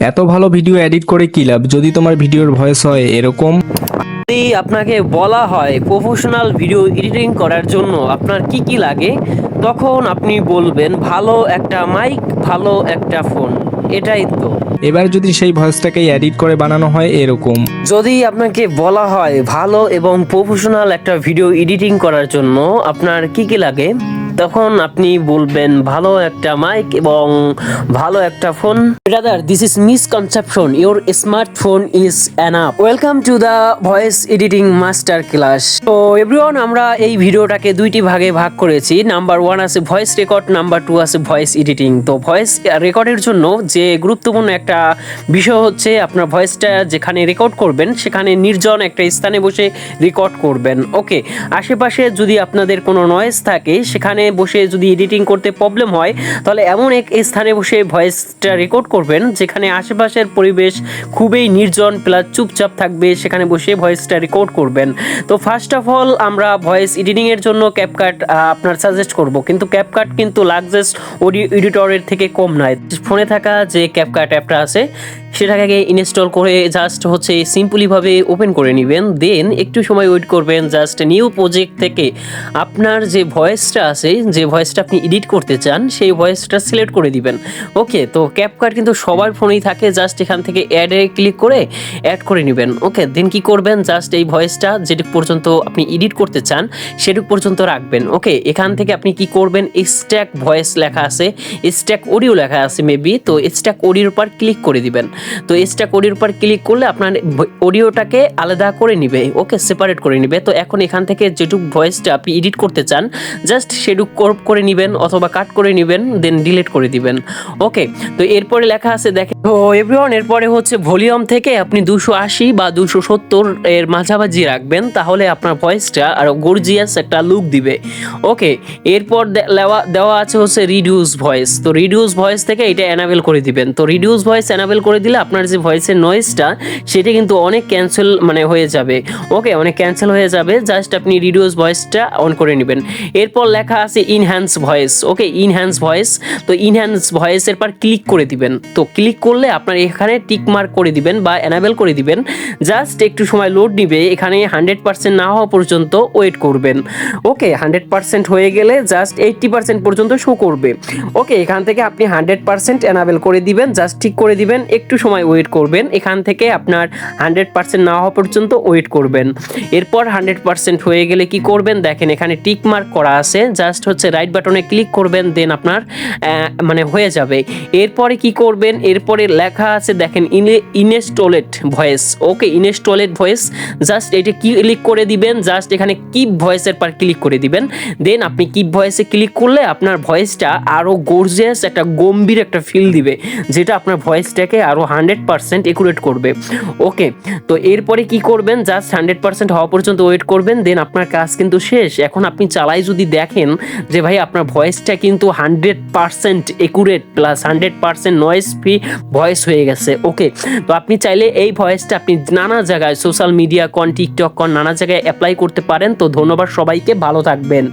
এত ভালো video edit করে কি লাভ যদি তোমার ভিডিওর ভয়েস হয় এরকম। যদি আপনাকে বলা হয় প্রফেশনাল ভিডিও এডিটিং করার জন্য আপনার কি কি লাগে, তখন আপনি বলবেন ভালো একটা মাইক, ভালো একটা ফোন। এটাই তো। এবার যদি সেই ভয়েসটাকে এডিট করে বানানো হয় এরকম। যদি আপনাকে বলা হয় ভালো এবং প্রফেশনাল একটা ভিডিও এডিটিং করার জন্য আপনার কি কি লাগে, তখন আপনি বলবেন ভালো একটা মাইক এবং ভালো একটা phone. Brother, this is misconception, your smartphone is enough. Welcome to the voice editing master class. তো এভরিওয়ান, আমরা এই ভিডিওটাকে দুইটি ভাগে ভাগ করেছি। নাম্বার 1 আছে ভয়েস রেকর্ড, নাম্বার 2 আছে ভয়েস এডিটিং। তো ভয়েস রেকর্ডের জন্য যে গুরুত্বপূর্ণ একটা বিষয় হচ্ছে আপনার ভয়েসটা যেখানে রেকর্ড করবেন সেখানে নির্জন একটা স্থানে বসে রেকর্ড করবেন। ওকে, আশেপাশে যদি আপনাদের কোনো নয়েজ থাকে সেখানে বসে যদি এডিটিং করতে প্রবলেম হয়, তাহলে এমন এক স্থানে বসে ভয়েসটা রেকর্ড করবেন যেখানে আশেপাশের পরিবেশ খুবই নির্জন প্লাস চুপচাপ থাকবে, সেখানে বসে ভয়েসটা রেকর্ড করবেন। তো ফার্স্ট অফ অল আমরা ভয়েস এডিটিংয়ের জন্য ক্যাপকাট আপনার সাজেস্ট করব, কিন্তু ক্যাপকাট কিন্তু লাক্সারিয়াস অডিও এডিটরের থেকে কম নয়। ফোনে থাকা যে ক্যাপকাট অ্যাপটা আছে সেটাকে ইনস্টল করে জাস্ট হচ্ছে সিম্পলিভাবে ওপেন করে নেবেন, দেন একটু সময় ওয়েট করবেন। জাস্ট নিউ প্রজেক্ট থেকে আপনার যে ভয়েসটা আছে, যে ভয়েসটা আপনি এডিট করতে চান, সেই ভয়েসটা সিলেক্ট করে দিবেন। ওকে, তো ক্যাপকাট কিন্তু সবার ফোনেই থাকে। জাস্ট এখান থেকে অ্যাডে ক্লিক করে অ্যাড করে নেবেন। ওকে, দেন কি করবেন, জাস্ট এই ভয়েসটা যেটুক পর্যন্ত আপনি এডিট করতে চান সেটুক পর্যন্ত রাখবেন। ওকে, এখান থেকে আপনি কি করবেন, স্ট্যাক ভয়েস লেখা আছে, স্ট্যাক অডিও লেখা আছে মেবি, তো স্ট্যাক অডিওর উপর ক্লিক করে দিবেন। তো স্ট্যাক অডিওর উপর ক্লিক করলে আপনার অডিওটাকে আলাদা করে নিবে, ওকে, সেপারেট করে নিবে। তো এখন এখান থেকে যেটুক ভয়েসটা আপনি এডিট করতে চান জাস্ট সেটুক ক্রপ করে নেবেন অথবা কাট করে নেবেন, দেন ডিলিট করে দিবেন। ওকে, তো এরপরে লেখা আছে দেখেন। তো এভরিওয়ান, এরপরে হচ্ছে ভলিউম থেকে আপনি 280 বা 270 এর মাঝামাঝি রাখবেন, তাহলে আপনার ভয়েসটা আরো গর্জিয়াস একটা লুক দিবে। ওকে, এরপর দেওয়া আছে হচ্ছে রিডিউস ভয়েস। তো রিডিউস ভয়েস থেকে এটা এনাবেল করে দিবেন। তো রিডিউস ভয়েস এনাবেল করে দিলে আপনার যে ভয়েসের নয়েজটা সেটা কিন্তু অনেক ক্যান্সেল হয়ে যাবে। ওকে, অনেক ক্যান্সেল হয়ে যাবে। জাস্ট আপনি রিডিউস ভয়েসটা অন করে নেবেন। এরপর লেখা আছে ইনহ্যান্স ভয়েস। ওকে, ইনহ্যান্স ভয়েস। তো ইনহ্যান্স ভয়েসের পর ক্লিক করে দিবেন। তো ক্লিক করলে আপনার এখানে টিক মার্ক করে দিবেন বা এনাবেল করে দিবেন। জাস্ট একটু সময় লোড নিবে, এখানে 100% না হওয়া পর্যন্ত ওয়েট করবেন। ওকে, 100% হয়ে গেলে জাস্ট 80% পর্যন্ত শো করবে। ওকে, এখান থেকে আপনি 100% এনাবেল করে দিবেন, জাস্ট ঠিক করে দিবেন, একটু সময় ওয়েট করবেন। এখান থেকে আপনার 100% না হওয়া পর্যন্ত ওয়েট করবেন। এরপর 100% হয়ে গেলে কি করবেন, দেখেন এখানে টিক মার্ক করা আছে, জাস্ট হচ্ছে রাইট বাটনে ক্লিক করবেন, দেন আপনার হয়ে যাবে। এরপরে কি করবেন, এরপরে লেখা আছে দেখেন ইনস্টলেড ভয়েস। ওকে, ইনস্টলেড ভয়েস, জাস্ট এটা ক্লিক করে দিবেন। জাস্ট এখানে কিপ ভয়েসের পর ক্লিক করে দিবেন, দেন আপনি কিপ ভয়েসে ক্লিক করলে আপনার ভয়েসটা আরো গর্জিয়াস একটা গম্ভীর একটা ফিল দিবে, যেটা আপনার ভয়েসটাকে আরো 100% একুরেট করবে। ওকে, তো এরপরে কি করবেন, জাস্ট 100% হওয়া পর্যন্ত ওয়েট করবেন, দেন আপনার কাজ কিন্তু শেষ। এখন আপনি চালাই যদি দেখেন যে ভাই আপনার ভয়েসটা কিন্তু 100% accurate plus 100% noise free voice হয়ে গেছে। ওকে, তো আপনি চাইলে এই ভয়েসটা আপনি নানা জায়গায় সোশ্যাল মিডিয়া কন, টিকটক কন, নানা জায়গায় অ্যাপ্লাই করতে পারেন। তো ধন্যবাদ সবাইকে, ভালো থাকবেন।